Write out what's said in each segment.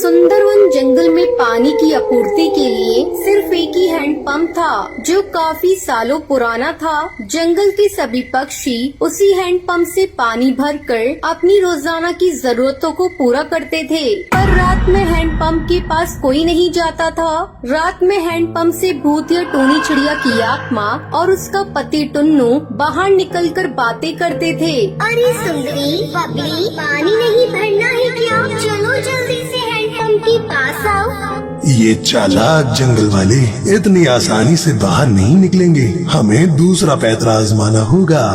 सुंदरवन जंगल में पानी की आपूर्ति के लिए सिर्फ एक ही हैंडपंप था, जो काफी सालों पुराना था। जंगल के सभी पक्षी उसी हैंडपंप से पानी भरकर अपनी रोजाना की जरूरतों को पूरा करते थे। पर रात में हैंडपंप के पास कोई नहीं जाता था। रात में हैंडपंप से भूतिया टोनी चिड़िया की आत्मा और उसका पति टुन्नू बाहर निकलकर बातें करते थे। अरे सुंदरी, बबली, पानी नहीं भरना है क्या? चलो जल्दी से हैंडपंप के पास आओ। ये चालाक जंगल वाले इतनी आसानी से बाहर नहीं निकलेंगे, हमें दूसरा पैतरा आजमाना होगा।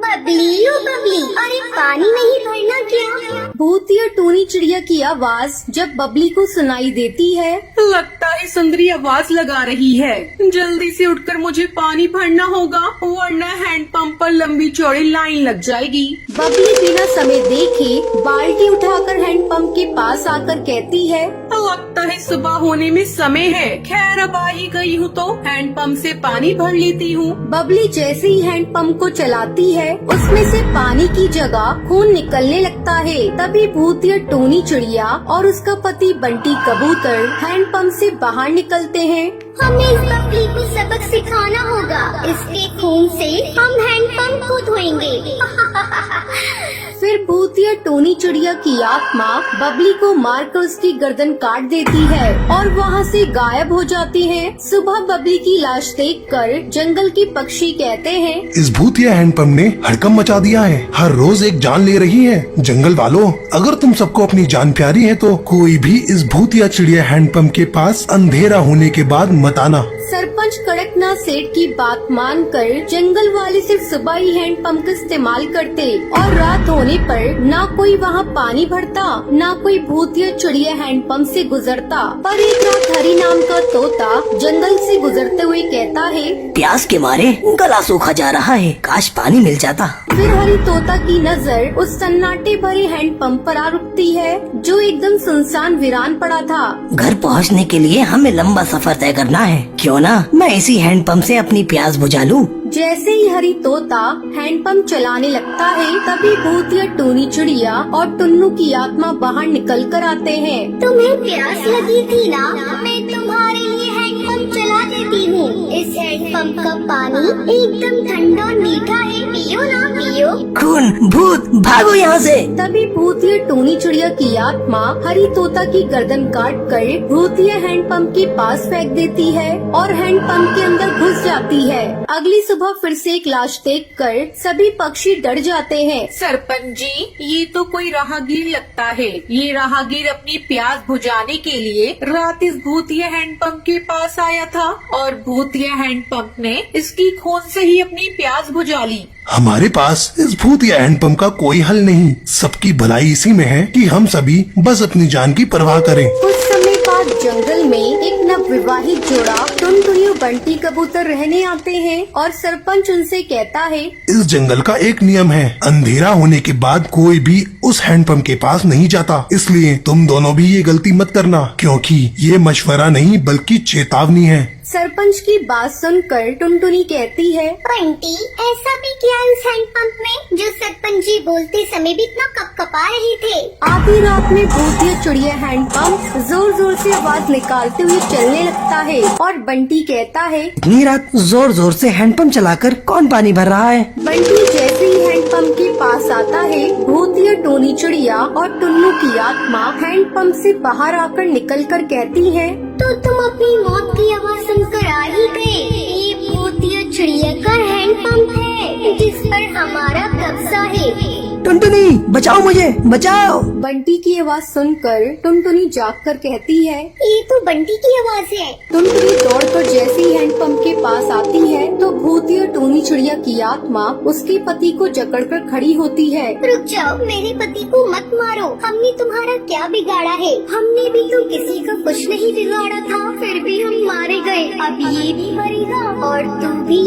बबली ओ बबली, अरे पानी नहीं भरना क्या? भूतिया टोनी चिड़िया की आवाज जब बबली को सुनाई देती है, लगता है सुंदरी आवाज लगा रही है। जल्दी से उठकर मुझे पानी भरना होगा, वरना हैंडपंप पर लंबी चौड़ी लाइन लग जाएगी। बबली बिना समय देखे बाल्टी उठाकर हैंडपंप के पास आकर कहती है, लगता है सुबह होने में समय है। खैर अब आ ही गई हूँ तो हैंडपंप से पानी भर लेती हूँ। बबली जैसे ही हैंडपंप को चलाती है, उसमें से पानी की जगह खून निकलने लगता है। तभी भूतिया टोनी चिड़िया और उसका पति बंटी कबूतर हैंडपंप से बाहर निकलते हैं। हमें इस बबली को सबक सिखाना होगा। इसके खून से हम हैंडपंप को धोएंगे। फिर भूतिया टोनी चिड़िया की आत्मा बबली को मारकर उसकी गर्दन काट देती है और वहाँ से गायब हो जाती है। सुबह बबली की लाश देखकर जंगल के पक्षी कहते हैं, इस भूतिया हैंडपंप ने हड़कंप मचा दिया है, हर रोज एक जान ले रही है। जंगल वालों, अगर तुम सबको अपनी जान प्यारी है तो कोई भी इस भूतिया चिड़िया हैंडपंप के पास अंधेरा होने के बाद मत आना। सरपंच कड़कनाथ सेठ की बात मानकर जंगल वाले सिर्फ सुबह ही हैंडपंप का इस्तेमाल करते और रात होने पर ना कोई वहाँ पानी भरता, ना कोई भूतिया चिड़िया हैंडपंप से गुजरता। पर एक रात हरी नाम का तोता जंगल से गुजरते हुए कहता है, प्यास के मारे गला सूखा जा रहा है, काश पानी मिल जाता। फिर हरी तोता की नजर उस सन्नाटे भरे हैंडपंप पर आ रुकती है, जो एकदम सुनसान वीरान पड़ा था। घर पहुंचने के लिए हमें लंबा सफर तय करना है, क्यों ना मैं इसी हैंडपंप से अपनी प्यास बुझा लूं। जैसे ही हरी तोता हैंडपंप चलाने लगता है, तभी भूतिया टोनी चिड़िया और टुन्नू की आत्मा बाहर निकल कर आते हैं। तुम्हें प्यास लगी थी ना? मैं तुम्हारे लिए हैंडपंप चला देती हूँ। इस हैंडपंप का पानी एकदम ठंडा और मीठा है, पियो ना पियो। खून, भूत, भागो यहाँ से। तभी भूतिया टोनी चिड़िया की आत्मा हरी तोता की गर्दन काट कर भूतिया हैंडपंप के पास फेंक देती है और हैंडपंप के अंदर घुस जाती है। अगली सुबह फिर से एक लाश देखकर सभी पक्षी डर जाते हैं। सरपंच जी, ये तो कोई राहगीर लगता है। ये राहगीर अपनी प्यास बुझाने के लिए रात इस भूतिया हैंडपंप के पास आया था और भूतिया हैंडपंप ने इसकी खून से ही अपनी प्यास बुझा ली। हमारे पास इस भूतिया हैंडपंप का कोई हल नहीं, सबकी भलाई इसी में है कि हम सभी बस अपनी जान की परवाह करें। कुछ समय बाद जंगल में एक नवविवाहित जोड़ा टुनटुनी और बंटी कबूतर रहने आते हैं और सरपंच उनसे कहता है, इस जंगल का एक नियम है, अंधेरा होने के बाद कोई भी उस हैंडपंप के पास नहीं जाता, इसलिए तुम दोनों भी ये गलती मत करना, क्योंकि ये मशवरा नहीं बल्कि चेतावनी है। सरपंच की बात सुनकर टुनटुनी कहती है, बंटी, ऐसा भी क्या है उस हैंडपंप में जो सरपंच जी बोलते समय भी इतना कपकपा रहे थे? आधी रात में भूतिया चिड़िया हैंडपंप जोर जोर से आवाज निकालते हुए चलने लगता है और बंटी कहता है, इतनी रात जोर जोर से हैंडपंप चलाकर कौन पानी भर रहा है? बंटी जैसे ही हैंडपंप के पास आता है, भूतिया टोनी चिड़िया और टुन्नू की आत्मा हैंडपंप से बाहर आकर निकलकर कहती है, तो तुम अपनी मौत की आवाज सुनकर आ ही गए। ये भूतिया चिड़िया का हैंडपंप है जिस पर हमारा कब्जा है। टुनटुनी, बचाओ मुझे, बचाओ। बंटी की आवाज सुनकर टुनटुनी जागकर कहती है, ये तो बंटी की आवाज है। टुनटुनी दौड़कर जैसे ही हैंडपंप के पास आती है, तो भूतिया टोनी चिड़िया की आत्मा उसके पति को जकड़कर खड़ी होती है। रुक जाओ, मेरे पति को मत मारो। हमने तुम्हारा क्या बिगाड़ा है? हमने भी तो किसी का कुछ नहीं बिगाड़ा था, फिर भी हम मारे गए। अब ये भी मरेगा और तुम भी।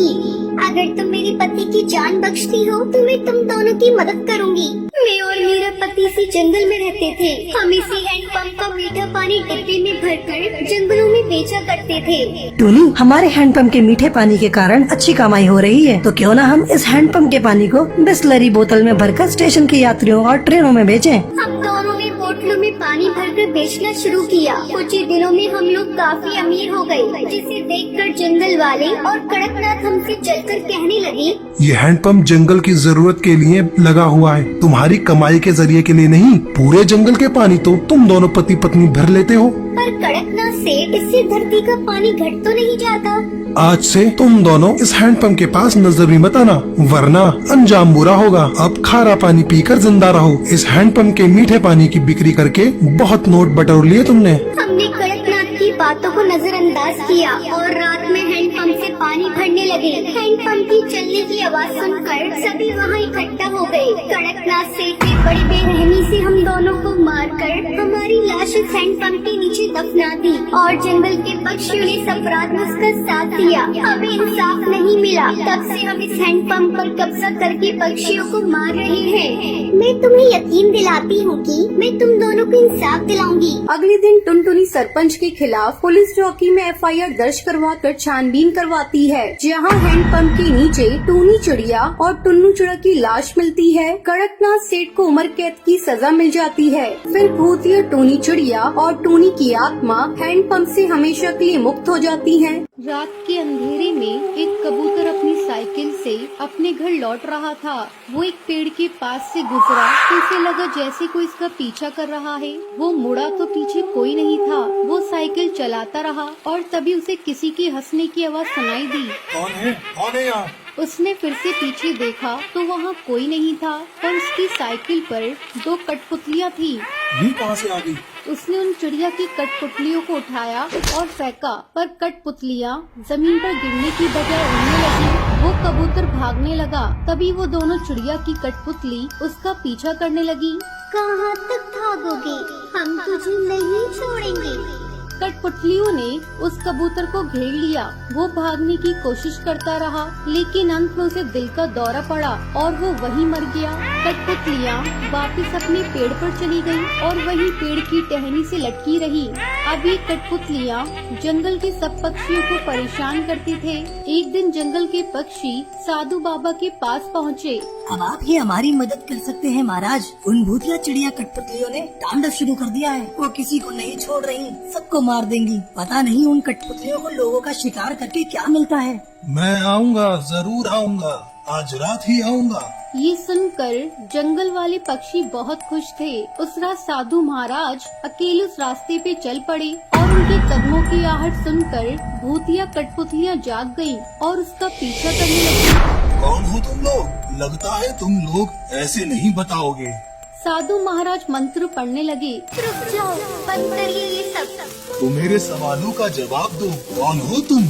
अगर तुम मेरे पति की जान बख्शती हो तो मैं तुम दोनों की मदद करूंगी। मैं और मेरा पति इसी जंगल में रहते थे। हम इसी हैंडपंप का मीठा पानी डिब्बे में भरकर जंगलों में बेचा करते थे। टूनी, हमारे हैंडपंप के मीठे पानी के कारण अच्छी कमाई हो रही है, तो क्यों ना हम इस हैंडपंप के पानी को बिस्लरी बोतल में भरकर स्टेशन के यात्रियों और ट्रेनों में बेचें। हम दोनों ने बोट बोतलों में पानी भरकर बेचना शुरू किया। कुछ ही दिनों में हम लोग काफी अमीर हो गए, जिसे देखकर जंगल वाले और कड़कनाथ हमसे जलकर कहने लगे, ये हैंडपंप जंगल की जरूरत के लिए लगा हुआ है, तुम्हारी कमाई के जरिए के लिए नहीं। पूरे जंगल के पानी तो तुम दोनों पति पत्नी भर लेते हो। पर कड़कनाथ सेठ, इससे धरती का पानी घट तो नहीं जाता। आज से तुम दोनों इस हैंडपंप के पास नजर भी मत आना, वरना अंजाम बुरा होगा। अब खारा पानी पीकर जिंदा रहो। इस हैंडपंप के मीठे पानी की बिक्री करके बहुत नोट बटोर लिए तुमने। हमने कड़कनाथ की बातों को नजरअंदाज किया और रात में हैंडपंप से पानी भरने लगे। हैंडपंप की चलने की आवाज सुनकर सभी वहाँ इकट्ठा हो गए। कड़कनाथ सेठ ने बड़ी बेरहमी से हम दोनों को मारकर हमारी लाश इस हैंडपंप के नीचे दफना दी और जंगल के पक्षियों ने इस अपराध में उसका साथ दिया। हमें इंसाफ नहीं मिला, तब से हम इस हैंडपंप पर कब्जा करके पक्षियों को मार रहे हैं। मैं तुम्हें यकीन दिलाती हूँ कि मैं तुम दोनों को इंसाफ दिलाऊंगी। अगले दिन टुनटुनी सरपंच के खिलाफ पुलिस चौकी में एफआईआर दर्ज करवाकर छानबीन करवाती है, जहां हैंडपंप के नीचे टूनी चिड़िया और टुन्नू चिड़ा की लाश मिलती है। कड़कनाथ सेठ को उम्र कैद की सजा मिल जाती है। फिर भूतिया टूनी चिड़िया और टूनी की आत्मा हैंडपंप से हमेशा के लिए मुक्त हो जाती है। रात के अंधेरे में एक कबूतर अपनी साइकिल से अपने घर लौट रहा था। वो एक पेड़ के पास से गुजरा तो उसे लगा जैसे कोई इसका पीछा कर रहा है। वो मुड़ा तो पीछे कोई नहीं था। वो साइकिल चलाता रहा और तभी उसे किसी के हंसने की आवाज सुनाई दी। कौन है? कौन है यहाँ? उसने फिर से पीछे देखा तो वहाँ कोई नहीं था, पर उसकी साइकिल पर 2 कठपुतलियाँ थी। ये कहाँ से आ गई? उसने उन चिड़िया की कठपुतलियों को उठाया और फेंका, पर कठपुतलियाँ जमीन पर गिरने की बजाय उड़ने लगी। वो कबूतर भागने लगा। तभी वो दोनों चिड़िया की कठपुतली उसका पीछा करने लगी। कहाँ तक भागोगे? हम तुझे नहीं छोड़ेंगे। कठपुतलियों ने उस कबूतर को घेर लिया। वो भागने की कोशिश करता रहा, लेकिन अंत में उसे दिल का दौरा पड़ा और वो वहीं मर गया। कठपुतलियाँ वापस अपने पेड़ पर चली गईं और वहीं पेड़ की टहनी से लटकी रही। अब ये कठपुतलियाँ जंगल के सब पक्षियों को परेशान करते थे। एक दिन जंगल के पक्षी साधु बाबा के पास पहुँचे। अब आप ही हमारी मदद कर सकते हैं महाराज। उन भूतिया चिड़िया कठपुतलियों ने तांडव शुरू कर दिया है। वो किसी को नहीं छोड़ रही, सबको मार देंगी। पता नहीं उन कठपुतलियों को लोगों का शिकार करके क्या मिलता है। मैं आऊँगा, जरूर आऊँगा, आज रात ही आऊँगा। ये सुनकर जंगल वाले पक्षी बहुत खुश थे। उस रात साधु महाराज अकेले उस रास्ते पे चल पड़े और उनके कदमों की आहट सुनकर भूतिया कठपुतलियाँ जाग गईं और उसका पीछा करने लगी। कौन हो तुम लोग? लगता है तुम लोग ऐसे नहीं बताओगे। साधु महाराज मंत्र पढ़ने लगे। रुक जाओ, बंद करिए ये सब। तो मेरे सवालों का जवाब दो, कौन हो तुम?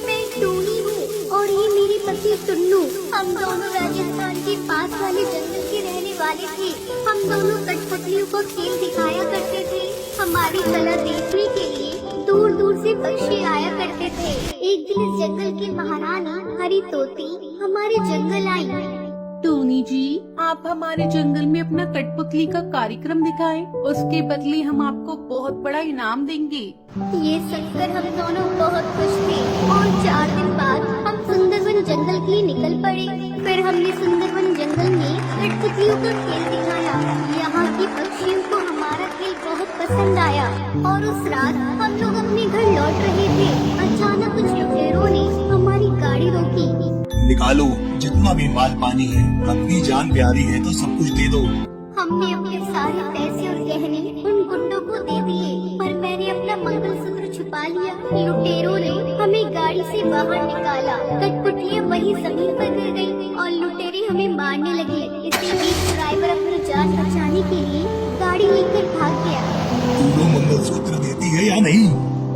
मैं टूनी हूँ और ये मेरे पति टुन्नू। हम दोनों राजस्थान के पास वाले जंगल के रहने वाले थे। हम दोनों कठपुतलियों को खेल दिखाया करते थे। हमारी कला देखने के लिए दूर दूर से पक्षी आया करते थे। एक दिन इस जंगल की महारानी हरी तोती हमारे जंगल आई। टोनी जी, आप हमारे जंगल में अपना कठपुतली का कार्यक्रम दिखाएं, उसके बदले हम आपको बहुत बड़ा इनाम देंगे। ये सुनकर हम दोनों बहुत खुश थे और 4 दिन बाद हम सुंदरवन जंगल के लिए निकल पड़े। फिर हमने सुंदरवन जंगल में कठपुतलियों का खेल दिखाया। यहाँ के पक्षियों को हमारा खेल बहुत पसंद आया और उस रात हम लोग अपने घर लौट रहे थे। अचानक कुछ लुटेरों ने हमारी गाड़ी रोकी। निकालो जितना भी माल पानी है, अपनी जान प्यारी है तो सब कुछ दे दो। हमने अपने सारे पैसे और गहने उन गुंडों को दे दिए, पर मैंने अपना मंगलसूत्र छुपा लिया। लुटेरों ने हमें गाड़ी से बाहर निकाला। कठपुतलियाँ वहीं जमीन पर गिर गयी और लुटेरे हमें मारने लगे। इसी बीच ड्राइवर अपनी जान बचाने के लिए गाड़ी लेकर भाग गया। तुम मंगलसूत्र देती है या नहीं?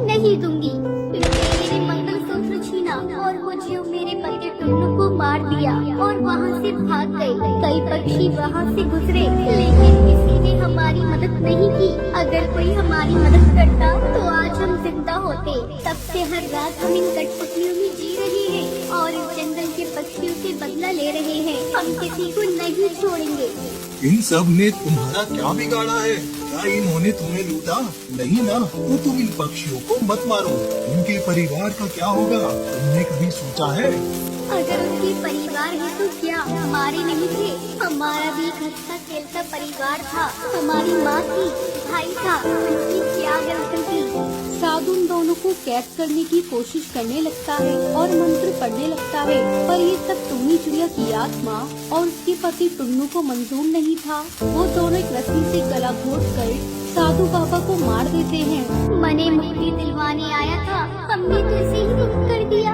नहीं दूंगी। लुटेरे ने मंगलसूत्र छीना और मुझे मेरे पति टुन्नू को मार दिया और वहाँ से भाग गए। कई पक्षी वहाँ से गुजरे, लेकिन किसी ने हमारी मदद नहीं की। अगर कोई हमारी मदद करता तो आज हम जिंदा होते। तब से हर रात हम इन कठपुतलियों में जी रहे हैं और इस जंगल के पक्षियों से बदला ले रहे हैं। हम किसी को नहीं छोड़ेंगे। इन सब ने तुम्हारा क्या बिगाड़ा है? क्या इन्होंने तुम्हें लूटा? नहीं ना, तो तुम इन पक्षियों को मत मारो। उनके परिवार का क्या होगा? तुमने कभी सोचा है? अगर उनके परिवार है तो क्या हमारे नहीं थे? हमारा भी एक हंसता खेलता परिवार था। हमारी माँ थी, भाई था, उनकी क्या गलती थी? साधु उन दोनों को कैद करने की कोशिश करने लगता है और मंत्र पढ़ने लगता है, पर ये सब टुन्नी चिड़िया की आत्मा और उसके पति टुन्नू को मंजूर नहीं था। वो दोनों एक रस्सी से गला घोट कर साधु बाबा को मार देते हैं। मने मुक्ति दिलवाने आया था, हमने तो इसे ही मुक्त कर दिया।